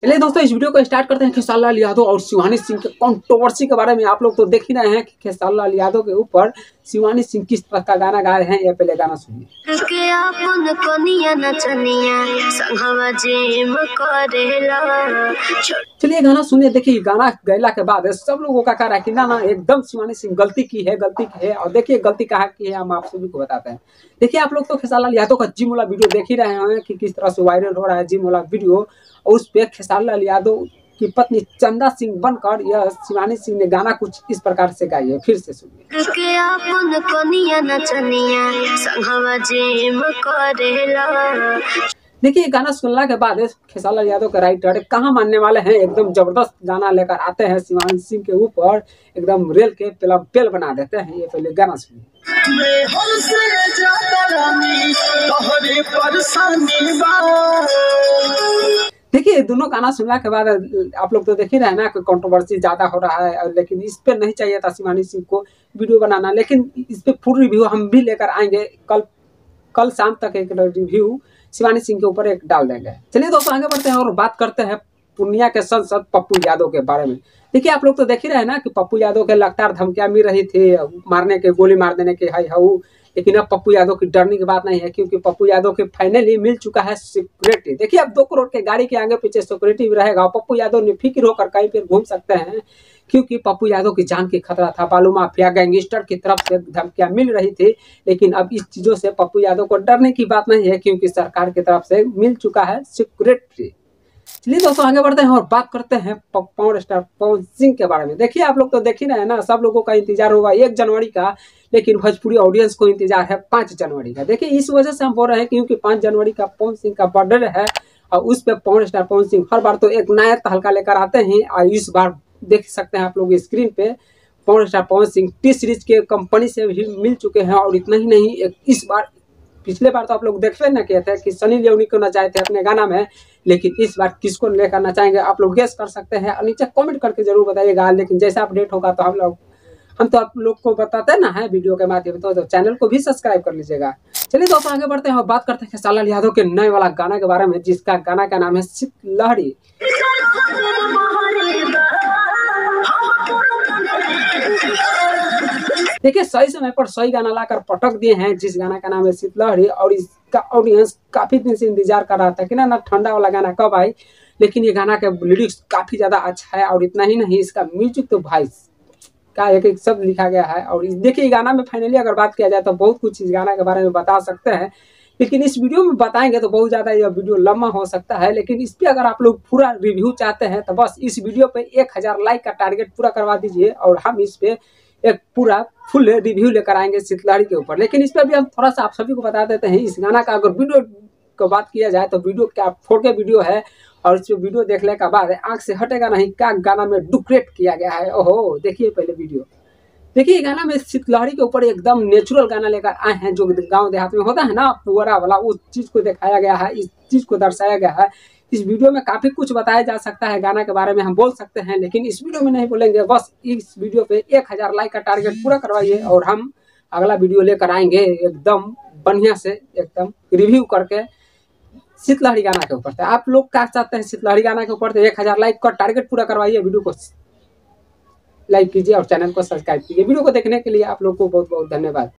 चलिए दोस्तों, इस वीडियो को स्टार्ट करते हैं खेसारी लाल यादव और शिवानी सिंह के कंट्रोवर्सी के बारे में। आप लोग तो देख ही रहे हैं कि खेसारी लाल यादव के ऊपर शिवानी सिंह किस तरह का गाना गा रहे हैं। ये पहले गाना सुनिए। चलिए गाना सुनिए। देखिए गाना गैला के बाद सब लोगों का कह रहा है कि ना एकदम शिवानी सिंह गलती की है। और देखिए गलती कहाँ की है, हम आप सभी को बताते हैं। देखिए आप लोग तो खेसारी लाल यादव का जिम वाला वीडियो देख ही रहे हैं कि किस तरह से वायरल हो रहा है जिम वाला वीडियो। और उस पे खेसारी लाल यादव की पत्नी चंदा सिंह बनकर यह शिवानी सिंह ने गाना कुछ इस प्रकार से गाई है। फिर से सुनिए। देखिए गाना सुनने के बाद खेसारी लाल यादव के राइटर कहाँ मानने वाले हैं, एकदम जबरदस्त गाना लेकर आते हैं शिवानी सिंह के ऊपर, एकदम रेल के पेल बना देते हैं। ये पहले गाना सुनिए। देखिए दोनों गाना सुनने के बाद आप लोग तो देख ही रहे हैं ना कि कंट्रोवर्सी ज्यादा हो रहा है, लेकिन इस पे नहीं चाहिए था शिवानी सिंह को वीडियो बनाना। लेकिन इस पे फुल रिव्यू हम भी लेकर आएंगे। कल शाम तक एक रिव्यू शिवानी सिंह के ऊपर एक डाल देंगे। चलिए दोस्तों आगे बढ़ते हैं और बात करते हैं पूर्णिया के सांसद पप्पू यादव के बारे में। देखिए आप लोग तो देख ही रहे हैं ना कि पप्पू यादव के लगातार धमकियां मिल रही थी मारने के, गोली मार देने के, हाई हाउ। लेकिन अब पप्पू यादव की डरने की बात नहीं है, क्योंकि पप्पू यादव के फाइनली मिल चुका है सिक्योरिटी। देखिए अब 2 करोड़ के गाड़ी के आगे पीछे सिक्योरिटी भी रहेगा। पप्पू यादव निफिक्र होकर कहीं पर घूम सकते हैं, क्योंकि पप्पू यादव की जान की खतरा था। बालू माफिया गैंगस्टर की तरफ से धमकियां मिल रही थी, लेकिन अब इस चीजों से पप्पू यादव को डरने की बात नहीं है, क्योंकि सरकार की तरफ से मिल चुका है सिक्योरिटी। चलिए दोस्तों आगे बढ़ते हैं और बात करते हैं पावर स्टार पवन सिंह के बारे में। देखिए आप लोग तो देख ही रहे हैं ना, सब लोगों का इंतजार होगा 1 जनवरी का, लेकिन भोजपुरी ऑडियंस को इंतजार है 5 जनवरी का। देखिए इस वजह से हम बोल रहे हैं क्योंकि 5 जनवरी का पवन सिंह का बर्थडे है, और उस पर पावर स्टार पवन सिंह हर बार तो एक नया तहलका लेकर आते हैं। और इस बार देख सकते हैं आप लोग स्क्रीन पे, power star Pawan Singh T series के कंपनी से भी मिल चुके हैं। और इतना ही नहीं, इस बार पिछले बार तो आप लोग देखते न किए थे कि सनी लियोनी को नचाए थे अपने गाना में, लेकिन इस बार किसको लेकर नचाएंगे आप लोग गेस कर सकते हैं। नीचे कमेंट करके जरूर बताइएगा। लेकिन जैसा अपडेट होगा तो हम तो आप लोग को बताते ना है वीडियो के माध्यम से, तो चैनल को भी सब्सक्राइब कर लीजिएगा। चलिए दोस्तों आगे बढ़ते हैं और बात करते हैं खेसारी लाल यादव के नए वाला गाना के बारे में, जिसका गाना का नाम है शीतलहरी। देखिए सही समय पर सही गाना लाकर पटक दिए हैं, जिस गाना का नाम है शीतलहरी। और इसका ऑडियंस काफी दिन से इंतजार कर रहा था कि ना ठंडा वाला गाना कब आए। लेकिन ये गाना का लिरिक्स काफी ज्यादा अच्छा है, और इतना ही नहीं, इसका म्यूजिक तो भाई का एक शब्द लिखा गया है। और देखिए गाना में फाइनली अगर बात किया जाए तो बहुत कुछ इस गाना के बारे में बता सकते हैं, लेकिन इस वीडियो में बताएंगे तो बहुत ज्यादा यह वीडियो लंबा हो सकता है। लेकिन इस पे अगर आप लोग पूरा रिव्यू चाहते हैं तो बस इस वीडियो पे 1000 लाइक का टारगेट पूरा करवा दीजिए, और हम इस पे एक पूरा फुल रिव्यू लेकर आएंगे शीतलहरी के ऊपर। लेकिन इस पे भी हम थोड़ा सा आप सभी को बता देते हैं, इस गाना का अगर वीडियो को बात किया जाए तो वीडियो क्या 4K वीडियो है, और इस वीडियो देखने के बाद आंख से हटेगा नहीं क्या गाना में डुक्रेट किया गया है। ओहो देखिए पहले वीडियो। देखिए गाना में शीतलहरी के ऊपर एकदम नेचुरल गाना लेकर आए हैं, जो गांव देहात में होता है ना पुअरा वाला, उस चीज को दिखाया गया है, इस चीज को दर्शाया गया है। इस वीडियो में काफी कुछ बताया जा सकता है गाना के बारे में, हम बोल सकते हैं, लेकिन इस वीडियो में नहीं बोलेंगे। बस इस वीडियो पे 1000 लाइक का टारगेट पूरा करवाइए, और हम अगला वीडियो लेकर आएंगे एकदम बढ़िया से, एकदम रिव्यू करके शीतलहरी गाना के ऊपर। आप लोग क्या चाहते हैं शीतलहरी गाना के ऊपर, तो 1000 लाइक का टारगेट पूरा करवाइए, वीडियो को लाइक कीजिए और चैनल को सब्सक्राइब कीजिए। वीडियो को देखने के लिए आप लोग को बहुत बहुत धन्यवाद।